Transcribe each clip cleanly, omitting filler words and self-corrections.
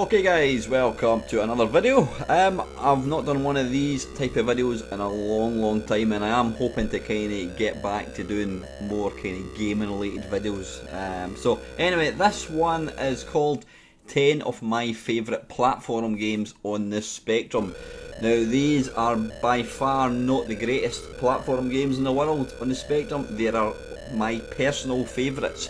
Okay guys, welcome to another video. I've not done one of these type of videos in a long time, and I am hoping to kind of get back to doing more kind of gaming related videos. So anyway, this one is called 10 of my favourite platform games on the Spectrum. Now these are by far not the greatest platform games in the world on the Spectrum. They are my personal favourites.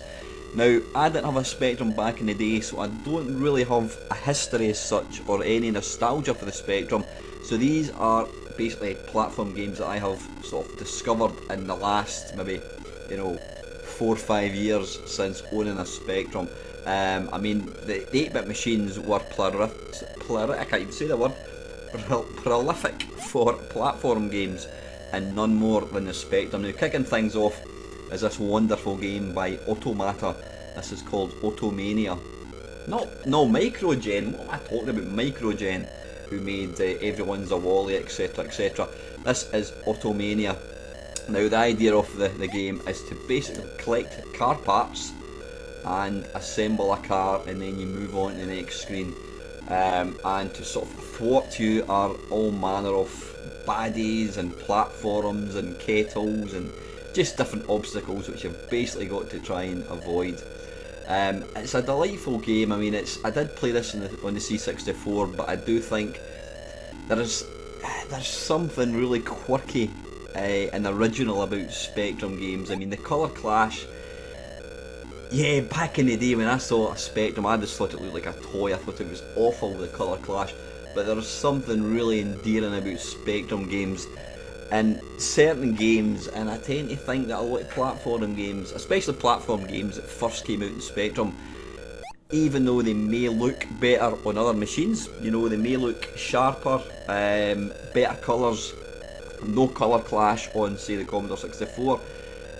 Now, I didn't have a Spectrum back in the day, so I don't really have a history as such or any nostalgia for the Spectrum. So these are basically platform games that I have sort of discovered in the last maybe, 4 or 5 years since owning a Spectrum. I mean, the 8-bit machines were I can't even say the word, prolific for platform games, and none more than the Spectrum. Now, kicking things off is this wonderful game by Automata. This is called Mania. No, Microgen. What am I talking about? Microgen, who made Everyone's a Wally, etc, etc. This is Mania. Now the idea of the game is to basically collect car parts and assemble a car, and then you move on to the next screen. And to sort of thwart you are all manner of baddies and platforms and kettles and just different obstacles which you've basically got to try and avoid. It's a delightful game. I mean, I did play this on the C64, but I do think there's something really quirky and original about Spectrum games. I mean, the colour clash. Yeah, back in the day when I saw a Spectrum, I just thought it looked like a toy. I thought it was awful, the colour clash. But there's something really endearing about Spectrum games and certain games, and I tend to think that a lot of platform games, especially platform games that first came out in Spectrum, even though they may look better on other machines, they may look sharper, better colours, no colour clash on, say, the Commodore 64,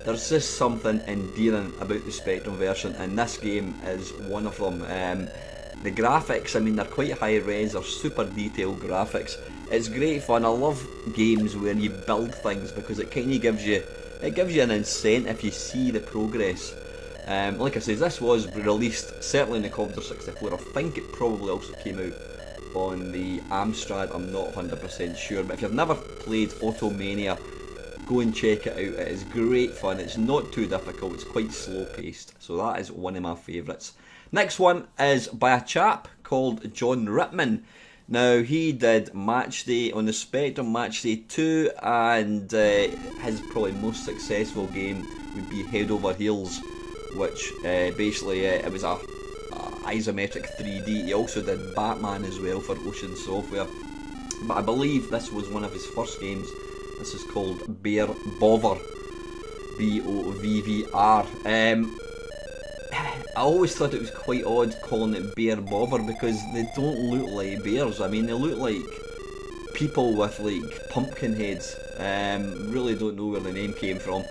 there's just something endearing about the Spectrum version, and this game is one of them. The graphics, I mean, they're quite high res, they're super detailed graphics. It's great fun. I love games where you build things because it kind of gives you an incentive if you see the progress. Like I said, this was released certainly in the Commodore 64. I think it probably also came out on the Amstrad. I'm not 100% sure, but if you've never played Mania, go and check it out. It is great fun. It's not too difficult. It's quite slow paced. So that is one of my favourites. Next one is by a chap called John Rittman. Now, he did Match Day on the Spectrum, Match Day 2, and his probably most successful game would be Head Over Heels, which basically it was a isometric 3D. He also did Batman as well for Ocean Software, but I believe this was one of his first games. This is called Bear Bovver, B-O-V-V-R. I always thought it was quite odd calling it Bear Bobber because they don't look like bears. I mean, they look like people with like pumpkin heads. Really don't know where the name came from.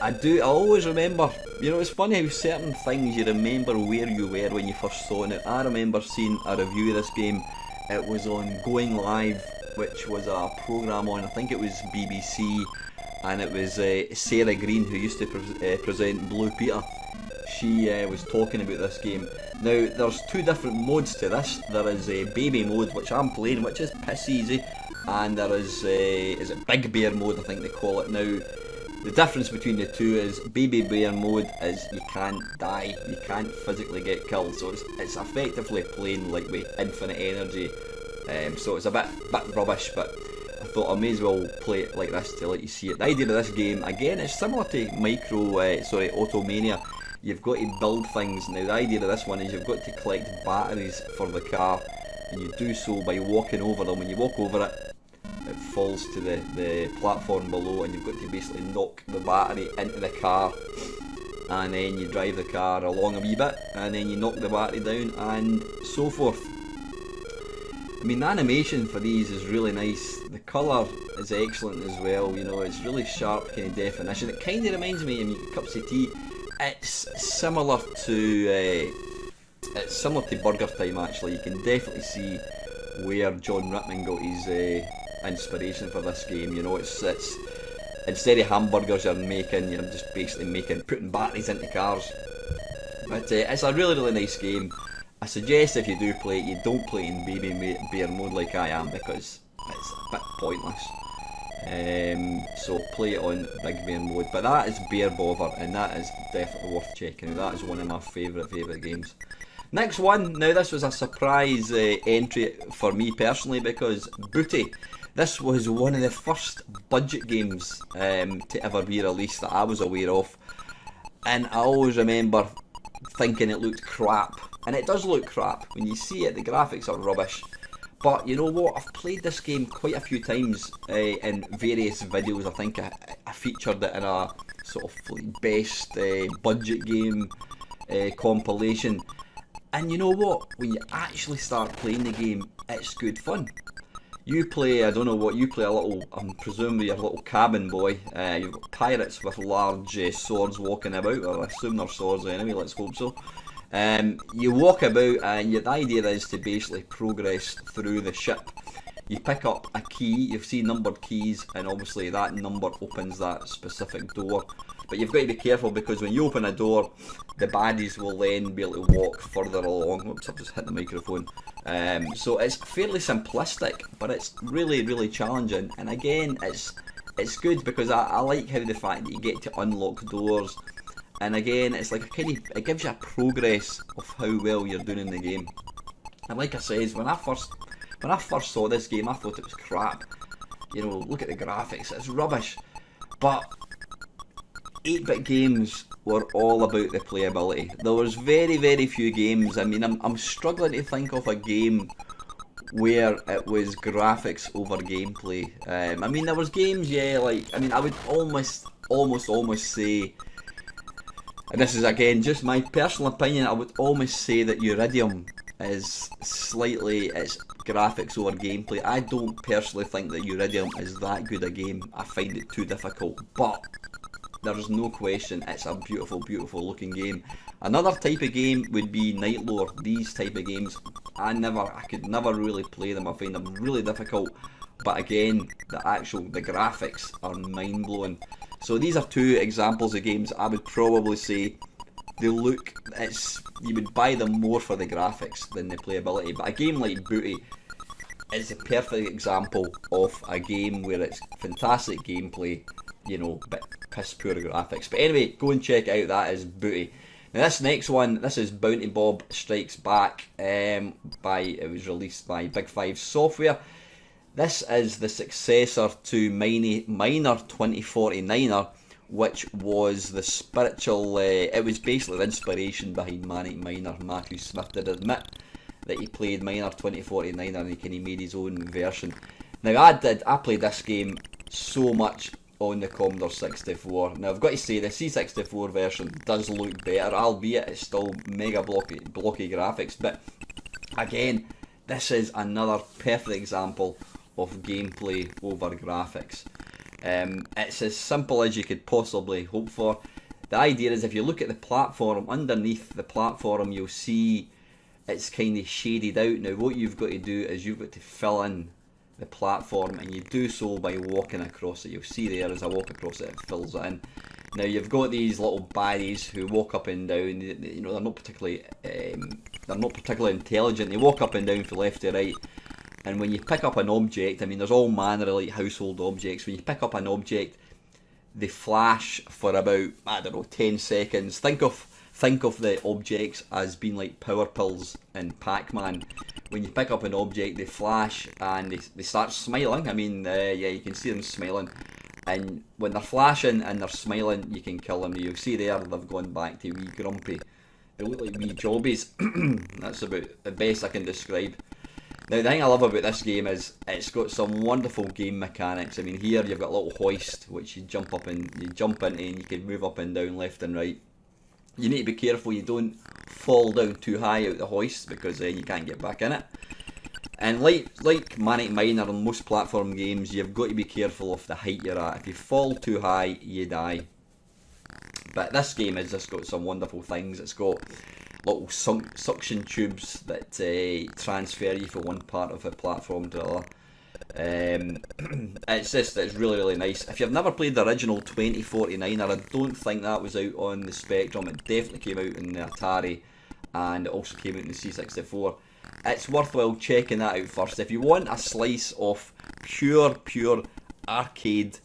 I always remember, it's funny how certain things you remember where you were when you first saw it. I remember seeing a review of this game. It was on Going Live, which was a programme on, I think it was BBC, and it was Sarah Green who used to present Blue Peter. She was talking about this game. Now, there's two different modes to this. There is a baby mode, which I'm playing, which is piss easy, and there is it Big Bear mode, I think they call it. Now, the difference between the two is Baby Bear mode is you can't die, you can't physically get killed, so it's effectively playing like with infinite energy. So it's a bit rubbish, but I thought I may as well play it like this to let you see it. The idea of this game, again, is similar to Automania. You've got to build things. Now the idea of this one is you've got to collect batteries for the car, and you do so by walking over them. When you walk over it, it falls to the platform below, and you've got to basically knock the battery into the car, and then you drive the car along a wee bit, and then you knock the battery down, and so forth. I mean, the animation for these is really nice. The colour is excellent as well. It's really sharp kind of definition. It kind of reminds me of cups of tea. It's similar to Burger Time. Actually, you can definitely see where John Rittman got his inspiration for this game. It's instead of hamburgers you're just basically putting batteries into cars. But it's a really nice game. I suggest if you do play it, you don't play it in baby bear mode like I am, because it's a bit pointless. So play it on big bear mode, but that is Bear Bother, and that is definitely worth checking out. That is one of my favourite games. Next one, now this was a surprise entry for me personally, because Booty. This was one of the first budget games to ever be released that I was aware of, and I always remember thinking it looked crap, and it does look crap. When you see it, the graphics are rubbish. But you know what, I've played this game quite a few times in various videos. I think I featured it in a sort of best budget game compilation. And you know what, when you actually start playing the game, it's good fun. You play, I don't know what, you play a little, I'm presumably a little cabin boy. You've got pirates with large swords walking about, or I assume they're swords anyway, let's hope so. You walk about, and the idea is to basically progress through the ship. You pick up a key, you've seen numbered keys, and obviously that number opens that specific door. But you've got to be careful, because when you open a door, the baddies will then be able to walk further along. Oops, I've just hit the microphone. So it's fairly simplistic, but it's really challenging. And again, it's good because I like how the fact that you get to unlock doors. And again, it's like it gives you a progress of how well you're doing in the game. And like I said, when I first saw this game, I thought it was crap. You know, look at the graphics, it's rubbish. But 8-bit games were all about the playability. There was very few games. I mean, I'm struggling to think of a game where it was graphics over gameplay. I mean, there was games, yeah, like, I mean, I would almost say, and this is again just my personal opinion, I would almost say that Uridium is slightly, it's graphics over gameplay. I don't personally think that Uridium is that good a game. I find it too difficult, but there's no question it's a beautiful looking game. Another type of game would be Night Lore. These type of games, I could never really play them. I find them really difficult, but again, the graphics are mind-blowing. So these are two examples of games I would probably say they look, you would buy them more for the graphics than the playability. But a game like Booty is a perfect example of a game where it's fantastic gameplay, you know, but piss poor graphics. But anyway, go and check it out. That is Booty. Now this next one, this is Bounty Bob Strikes Back. It was released by Big Five Software. This is the successor to Miner 2049er, which was the spiritual, it was basically the inspiration behind Manic Miner. Matthew Smith did admit that he played Miner 2049er and he kind of made his own version. Now I played this game so much on the Commodore 64. Now I've got to say the C64 version does look better, albeit it's still mega blocky graphics, but again, this is another perfect example of gameplay over graphics. It's as simple as you could possibly hope for. The idea is if you look at the platform, underneath the platform you'll see it's kind of shaded out. Now what you've got to do is you've got to fill in the platform, and you do so by walking across it. You'll see there as I walk across it, it fills it in. Now you've got these little baddies who walk up and down. You know, they're not particularly intelligent. They walk up and down from left to right. And when you pick up an object, I mean, there's all manner of like household objects. When you pick up an object, they flash for about, I don't know, 10 seconds. Think of the objects as being like power pills in Pac-Man. When you pick up an object, they flash and they start smiling. I mean, yeah, you can see them smiling. And when they're flashing and they're smiling, you can kill them. You'll see there they've gone back to wee grumpy. They look like wee jobbies. That's about the best I can describe. Now the thing I love about this game is it's got some wonderful game mechanics. I mean, here you've got a little hoist which you jump into and you can move up and down, left and right. You need to be careful you don't fall down too high out the hoist, because then you can't get back in it. And like Manic Miner and most platform games, you've got to be careful of the height you're at. If you fall too high, you die. But this game has just got some wonderful things. It's got little suction tubes that transfer you from one part of the platform to the other. It's really nice. If you've never played the original 2049er, I don't think that was out on the Spectrum. It definitely came out in the Atari and it also came out in the C64. It's worthwhile checking that out first. If you want a slice of pure arcade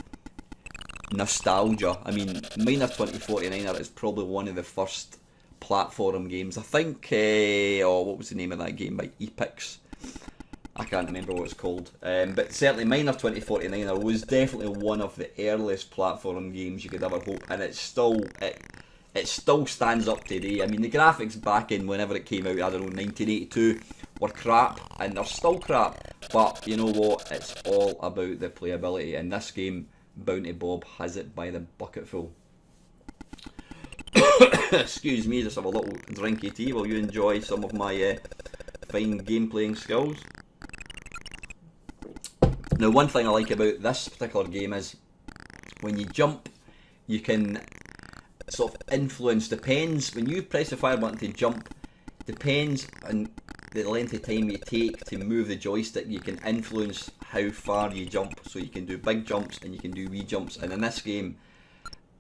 nostalgia, I mean, Mania 2049 is probably one of the first platform games. I think, what was the name of that game by Epix? I can't remember what it's called. But certainly Mania 2049 was definitely one of the earliest platform games you could ever hope, and it still stands up today. I mean, the graphics back in whenever it came out, I don't know, 1982, were crap, and they're still crap, but you know what, it's all about the playability, and this game, Bounty Bob, has it by the bucketful. Excuse me, just have a little drinky tea while you enjoy some of my fine game playing skills. Now, one thing I like about this particular game is when you jump, you can sort of influence, depends, when you press the fire button to jump, depends on the length of time you take to move the joystick, you can influence how far you jump. So you can do big jumps and you can do wee jumps, and in this game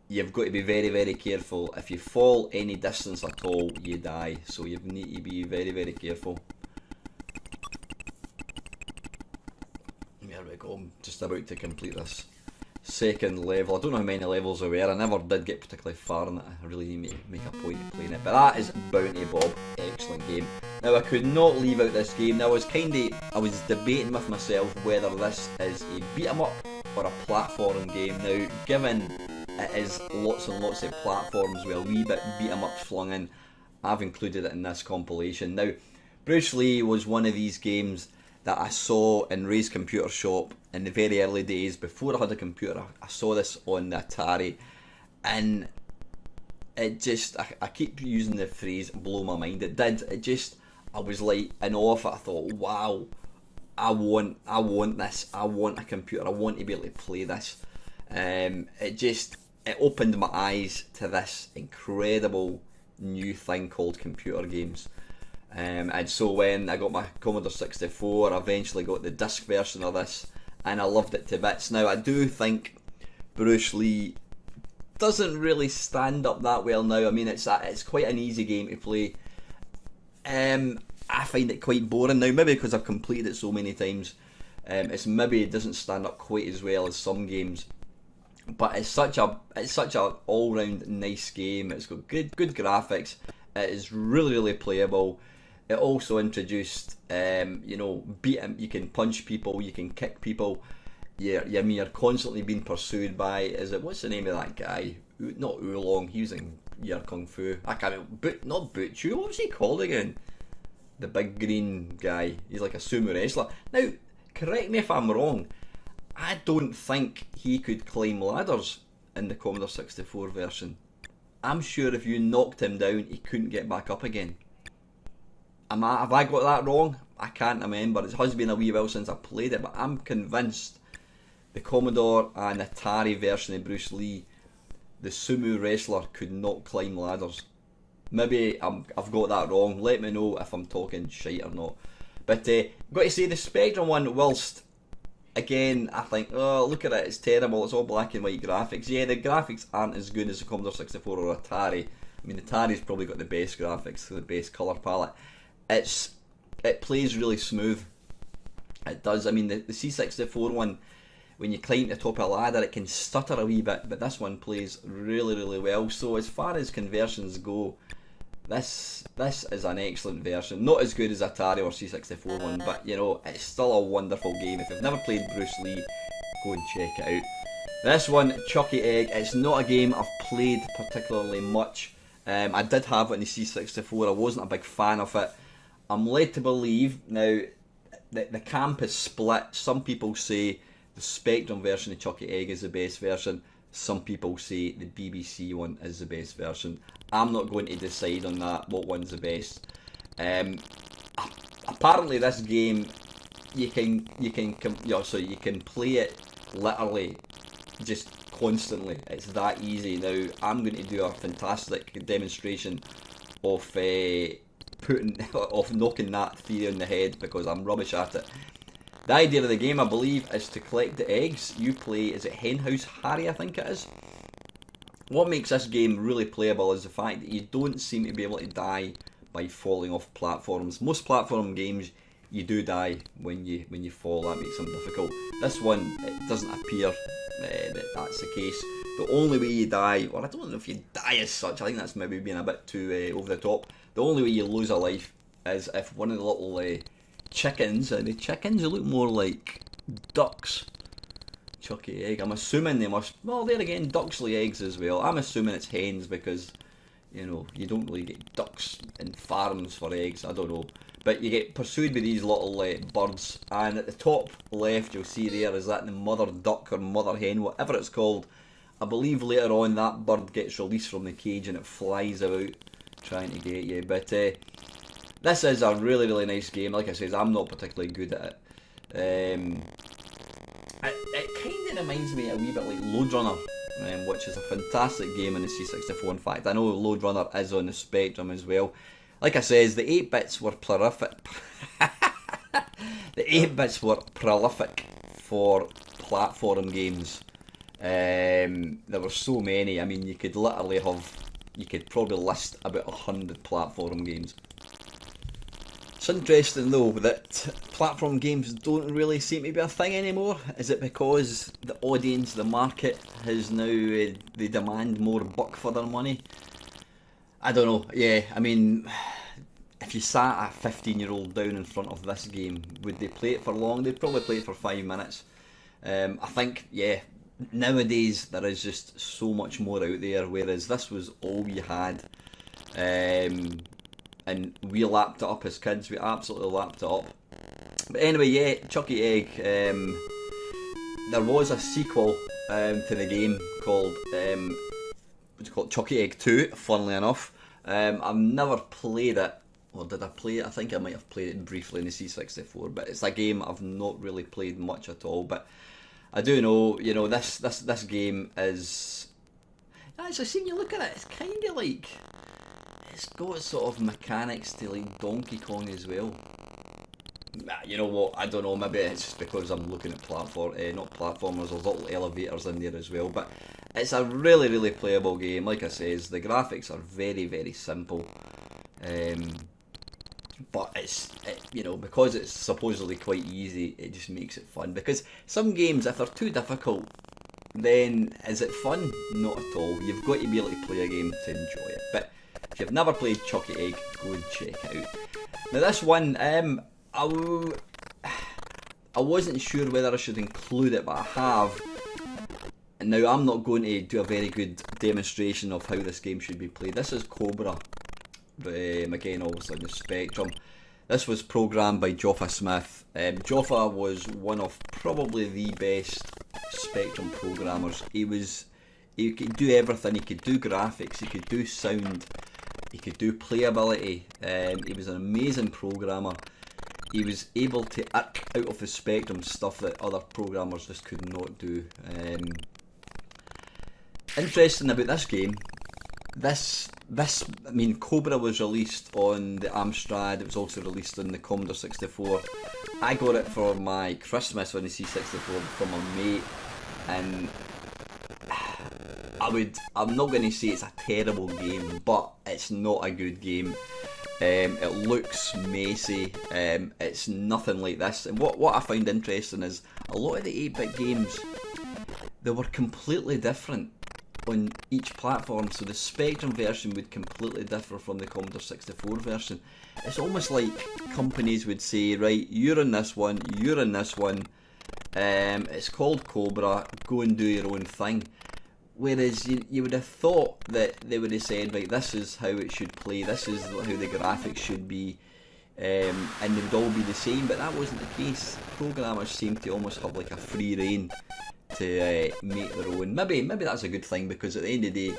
you've got to be very careful. If you fall any distance at all, you die, so you need to be very careful. There we go, I'm just about to complete this second level. I don't know how many levels there were, I never did get particularly far in it, I really need to make a point of playing it. But that is Bounty Bob, excellent game. Now, I could not leave out this game. Now, I was debating with myself whether this is a beat 'em up or a platform game. Now, given it is lots and lots of platforms with a wee bit beat 'em up flung in, I've included it in this compilation. Now, Bruce Lee was one of these games that I saw in Ray's computer shop in the very early days. Before I had a computer, I saw this on the Atari, and it just, I keep using the phrase blow my mind. It did, I was like in awe of it. I thought, wow, I want this, I want a computer, I want to be able to play this. It opened my eyes to this incredible new thing called computer games. And so when I got my Commodore 64, I eventually got the disc version of this, and I loved it to bits. Now, I do think Bruce Lee doesn't really stand up that well now. I mean, it's quite an easy game to play. I find it quite boring now, maybe because I've completed it so many times. It doesn't stand up quite as well as some games, but it's such a all-round nice game. It's got good graphics. It is really playable. It also introduced, you can punch people, you can kick people. You're constantly being pursued by, what's the name of that guy? Not Oolong, he was in Year Kung Fu. I can't remember, not Butchu, what was he called again? The big green guy. He's like a sumo wrestler. Now, correct me if I'm wrong, I don't think he could climb ladders in the Commodore 64 version. I'm sure if you knocked him down, he couldn't get back up again. Have I got that wrong? I can't remember. It has been a wee while since I played it, but I'm convinced the Commodore and Atari version of Bruce Lee, the sumo wrestler, could not climb ladders. Maybe I've got that wrong. Let me know if I'm talking shite or not. But got to say, the Spectrum one, whilst again I think, oh, look at it, it's terrible, it's all black and white graphics. Yeah, the graphics aren't as good as the Commodore 64 or Atari. I mean, Atari's probably got the best graphics, the best colour palette. It plays really smooth. It does. I mean, the C64 one, when you climb to the top of a ladder, it can stutter a wee bit, but this one plays really well. So as far as conversions go, this is an excellent version. Not as good as Atari or C64 one, but you know, it's still a wonderful game. If you've never played Bruce Lee, go and check it out. This one, Chucky Egg, it's not a game I've played particularly much. I did have it in the C64, I wasn't a big fan of it. I'm led to believe, now, the camp is split. Some people say the Spectrum version of Chucky Egg is the best version. Some people say the BBC one is the best version. I'm not going to decide on that, what one's the best. Apparently this game, you can play it literally just constantly. It's that easy. Now, I'm going to do a fantastic demonstration of knocking that theory on the head, because I'm rubbish at it. The idea of the game, I believe, is to collect the eggs. You play, is it Henhouse Harry, I think it is? What makes this game really playable is the fact that you don't seem to be able to die by falling off platforms. Most platform games, you do die when you fall. That makes them difficult. This one, it doesn't appear that that's the case. The only way you die, or I don't know if you die as such, I think that's maybe being a bit too over the top. The only way you lose a life is if one of the little chickens, and the chickens look more like ducks. Chucky egg. I'm assuming they must. Well, there again, ducks lay eggs as well. I'm assuming it's hens because, you know, you don't really get ducks in farms for eggs. I don't know, but you get pursued by these little birds. And at the top left, you'll see there is that the mother duck or mother hen, whatever it's called. I believe later on that bird gets released from the cage and it flies about trying to get you. But this is a really, really nice game. Like I said, I'm not particularly good at it. It kind of reminds me a wee bit like Load Runner, which is a fantastic game on the C64. In fact, I know Load Runner is on the Spectrum as well. Like I says, the 8-bits were prolific. The 8-bits were prolific for platform games. There were so many. I mean, you could probably list about 100 platform games. It's interesting though that platform games don't really seem to be a thing anymore. Is it because the audience, the market has now, they demand more buck for their money? I don't know. Yeah, I mean, if you sat a 15-year-old down in front of this game, would they play it for long? They'd probably play it for 5 minutes. I think, yeah, nowadays there is just so much more out there, whereas this was all you had. And we lapped it up as kids. We absolutely lapped it up. But anyway, yeah, Chucky Egg. There was a sequel to the game called Chucky Egg 2. Funnily enough, I've never played it. Or did I play it? I think I might have played it briefly in the C64. But it's a game I've not really played much at all. But I do know, you know, this game is. Actually, seeing you look at it, it's kind of like. It's got sort of mechanics to like Donkey Kong as well. You know what, I don't know, maybe it's just because I'm looking at not platformers, there's little elevators in there as well, but it's a really, really playable game. Like I says, the graphics are very, very simple. But you know, because it's supposedly quite easy, it just makes it fun. Because some games, if they're too difficult, then is it fun? Not at all. You've got to be able to play a game to enjoy it. But if you've never played Chucky Egg, go and check it out. Now this one, I wasn't sure whether I should include it, but I have. And now I'm not going to do a very good demonstration of how this game should be played. This is Cobra, again obviously on the Spectrum. This was programmed by Joffa Smith. Joffa was one of probably the best Spectrum programmers. He could do everything. He could do graphics, he could do sound, he could do playability. He was an amazing programmer. He was able to eke out of the Spectrum stuff that other programmers just could not do. Interesting about this game, I mean, Cobra was released on the Amstrad. It was also released on the Commodore 64. I got it for my Christmas on the C64 from my mate, and I'm not going to say it's a terrible game, but it's not a good game. It looks messy. It's nothing like this. And what I find interesting is a lot of the 8-bit games, they were completely different on each platform. So the Spectrum version would completely differ from the Commodore 64 version. It's almost like companies would say, right, you're in this one, you're in this one. It's called Cobra, go and do your own thing. Whereas you would have thought that they would have said, right, this is how it should play, this is how the graphics should be, and they would all be the same, but that wasn't the case. Programmers seem to almost have like a free reign to make their own. Maybe that's a good thing, because at the end of the day,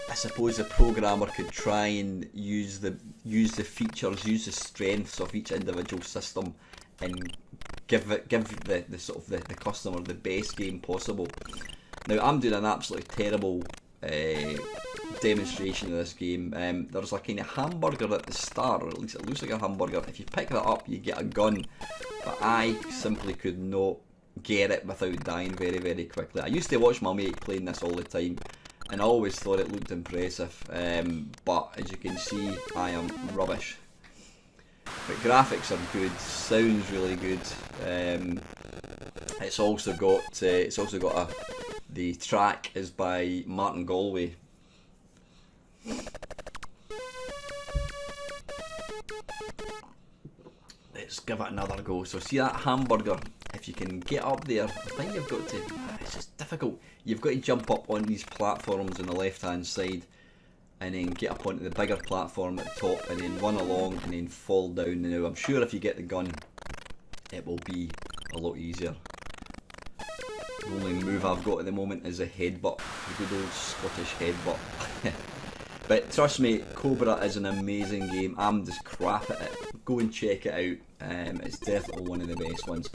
I suppose the programmer could try and use the features, use the strengths of each individual system, and give the sort of the customer the best game possible. Now I'm doing an absolutely terrible demonstration of this game. There's a kind of hamburger at the start, or at least it looks like a hamburger. If you pick that up, you get a gun, but I simply could not get it without dying very, very quickly. I used to watch my mate playing this all the time, and I always thought it looked impressive, but as you can see, I am rubbish. But graphics are good, sounds really good. It's also got the track is by Martin Galway. Let's give it another go. So see that hamburger, if you can get up there, I think you've got to, it's just difficult, you've got to jump up on these platforms on the left hand side and then get up onto the bigger platform at the top and then run along and then fall down. Now I'm sure if you get the gun it will be a lot easier. The only move I've got at the moment is a headbutt, the good old Scottish headbutt. But trust me, Cobra is an amazing game. I'm just crap at it. Go and check it out. It's definitely one of the best ones.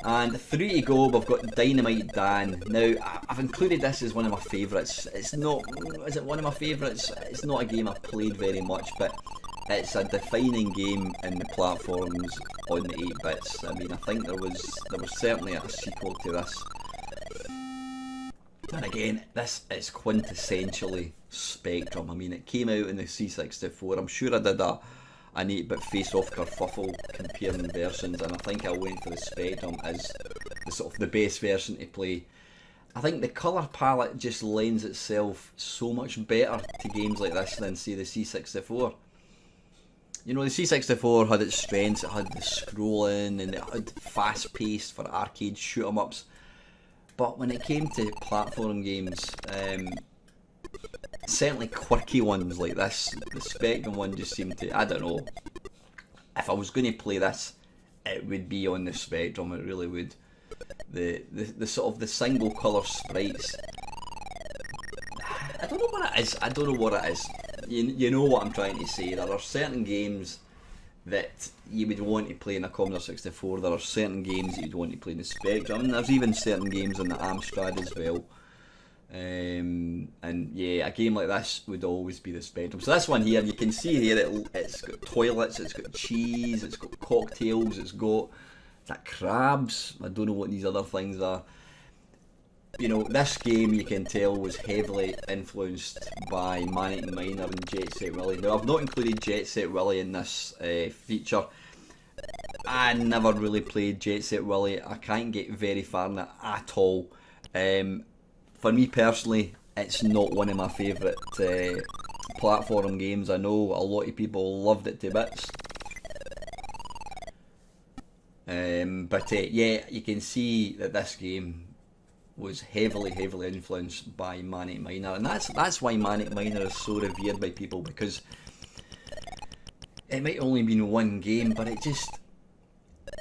And 3 to go, we've got Dynamite Dan. Now, I've included this as one of my favourites. It's not, is it one of my favourites? It's not a game I've played very much, but it's a defining game in the platforms on the 8-bits. I mean, I think there was certainly a sequel to this. And again, this is quintessentially Spectrum. I mean, it came out in the C64. I'm sure I did an 8-bit face-off kerfuffle comparing versions, and I think I went for the Spectrum as the sort of the best version to play. I think the colour palette just lends itself so much better to games like this than, say, the C64. You know, the C64 had its strengths. It had the scrolling and it had fast-paced for arcade shoot-em-ups. But when it came to platform games, certainly quirky ones like this, the Spectrum one just seemed to, I don't know, if I was going to play this, it would be on the Spectrum, it really would. The sort of the single colour sprites, I don't know what it is, you know what I'm trying to say. There are certain games that you would want to play in a Commodore 64, there are certain games that you'd want to play in the Spectrum, and there's even certain games on the Amstrad as well. And yeah, a game like this would always be the Spectrum. So this one here, you can see here, it's got toilets, it's got cheese, it's got cocktails, it's got that crabs, I don't know what these other things are. You know, this game you can tell was heavily influenced by Manic Miner and Jet Set Willy. Now I've not included Jet Set Willy in this feature. I never really played Jet Set Willy, I can't get very far in it at all. For me personally, it's not one of my favourite platform games. I know a lot of people loved it to bits. But yeah, you can see that this game was heavily influenced by Manic Miner, and that's why Manic Miner is so revered by people, because it might only been one game, but it just,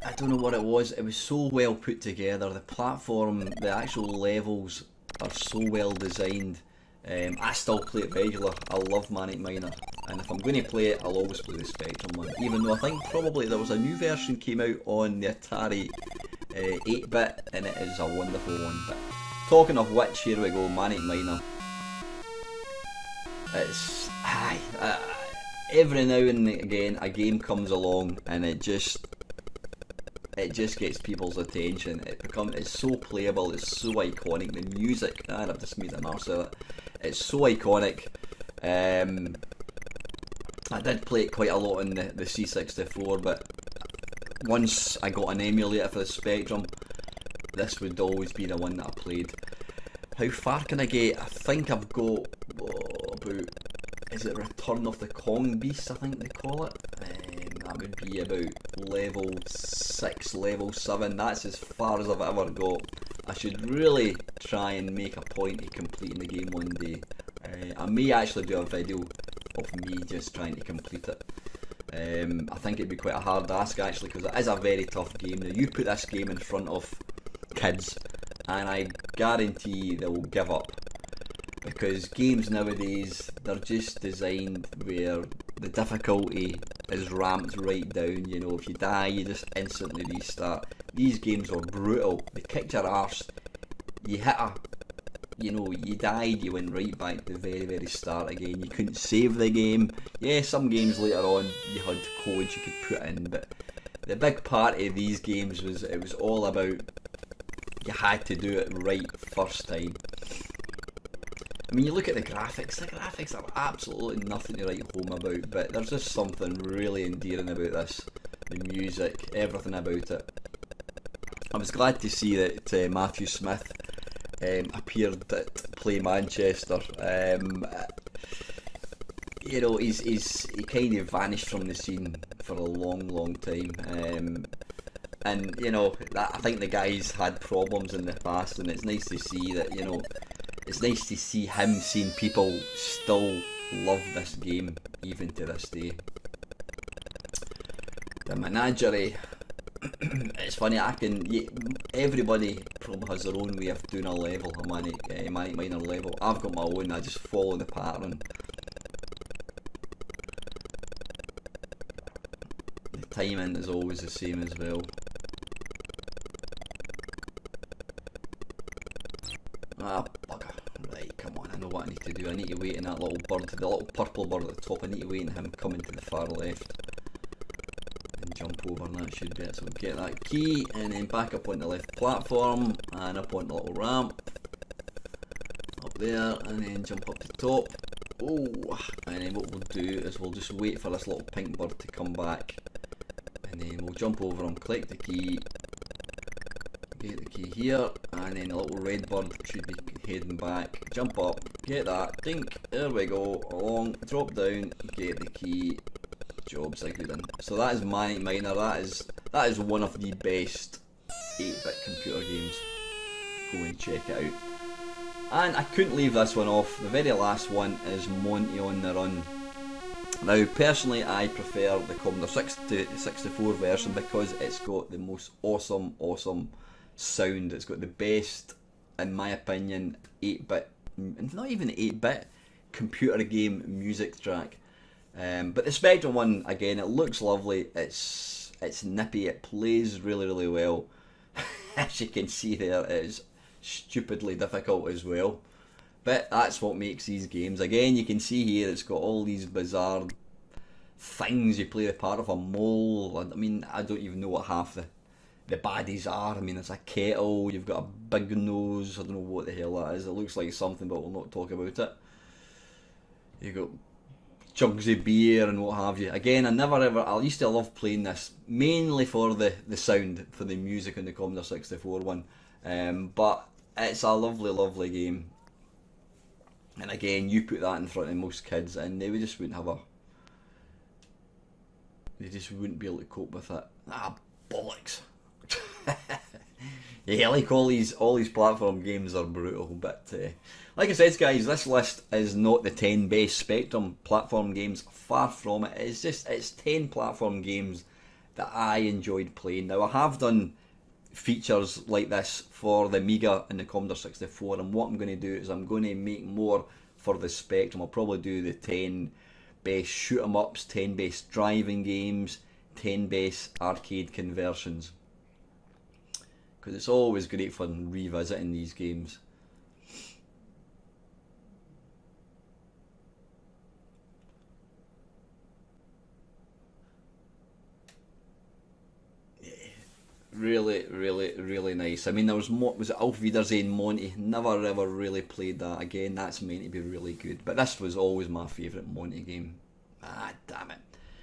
I don't know what it was so well put together. The platform, the actual levels are so well designed. I still play it regular. I love Manic Miner, and if I'm going to play it, I'll always play the Spectrum one, even though I think probably there was a new version came out on the Atari 8-bit, and it is a wonderful one. But talking of which, here we go, Manic Miner. It's every now and again a game comes along and it just gets people's attention. It's so playable, it's so iconic. The music, and I've just made an arse of it. It's so iconic. I did play it quite a lot in the C64, but once I got an emulator for the Spectrum, this would always be the one that I played. How far can I get? I think I've got about, is it Return of the Kong Beast, I think they call it? That would be about level 6, level 7. That's as far as I've ever got. I should really try and make a point of completing the game one day. I may actually do a video of me just trying to complete it. I think it'd be quite a hard ask actually, because it is a very tough game. Now you put this game in front of kids and I guarantee they will give up, because games nowadays, they're just designed where the difficulty is ramped right down. You know, if you die you just instantly restart. These games are brutal, they kicked your arse, you hit you died, you went right back to the very start again. You couldn't save the game. Yeah, some games later on you had codes you could put in, but the big part of these games was it was all about you had to do it right first time. I mean, you look at the graphics are absolutely nothing to write home about, but there's just something really endearing about this. The music, everything about it. I was glad to see that Matthew Smith appeared at Play Manchester. You know, he kind of vanished from the scene for a long time. And you know, I think the guy's had problems in the past, and it's nice to see that, you know, it's nice to see him seeing people still love this game even to this day. The Menagerie. It's funny, everybody probably has their own way of doing a level, a Manic Miner level. I've got my own, I just follow the pattern. The timing is always the same as well. Ah, bugger. Right, come on, I know what I need to do. I need to wait in that little bird, the little purple bird at the top. I need to wait in him coming to the far left. And jump over, and that should be it. So get that key, and then back up on the left platform, and up on the little ramp. Up there, and then jump up the top. Oh, and then what we'll do is we'll just wait for this little pink bird to come back. And then we'll jump over him, collect the key. Get the key here, and then a little red bird should be heading back. Jump up, get that, dink, there we go, along, drop down, get the key, job's a good one. So that is Manic Miner, that is one of the best 8-bit computer games. Go and check it out. And I couldn't leave this one off, the very last one is Monty on the Run. Now personally I prefer the Commodore 64 version because it's got the most awesome sound. It's got the best, in my opinion, 8-bit, not even 8-bit, computer game music track. But the Spectrum one, again, it looks lovely, it's nippy, it plays really well. As you can see there, it is stupidly difficult as well. But that's what makes these games. Again, you can see here it's got all these bizarre things. You play the part of a mole. I mean, I don't even know what half the baddies are. I mean, it's a kettle, you've got a big nose, I don't know what the hell that is, it looks like something but we'll not talk about it. You've got jugs of beer and what have you. Again, I used to love playing this, mainly for the sound, for the music on the Commodore 64 one, but it's a lovely game. And again, you put that in front of most kids and they just wouldn't be able to cope with it. Ah, bollocks. Yeah, like all these platform games are brutal, but like I said, guys, this list is not the 10 best Spectrum platform games, far from it. It's 10 platform games that I enjoyed playing. Now I have done features like this for the Amiga and the Commodore 64, and what I'm going to do is I'm going to make more for the Spectrum. I'll probably do the 10 best shoot 'em ups, 10 best driving games, 10 best arcade conversions. Because it's always great fun revisiting these games. Yeah, really nice. I mean, there was it Auf Wiedersehen Monty? Never ever really played that. Again, that's meant to be really good. But this was always my favourite Monty game. Ah, damn it.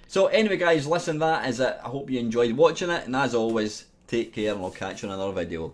So anyway, guys, listen, that is it. I hope you enjoyed watching it, and as always, take care, and I'll catch you in another video.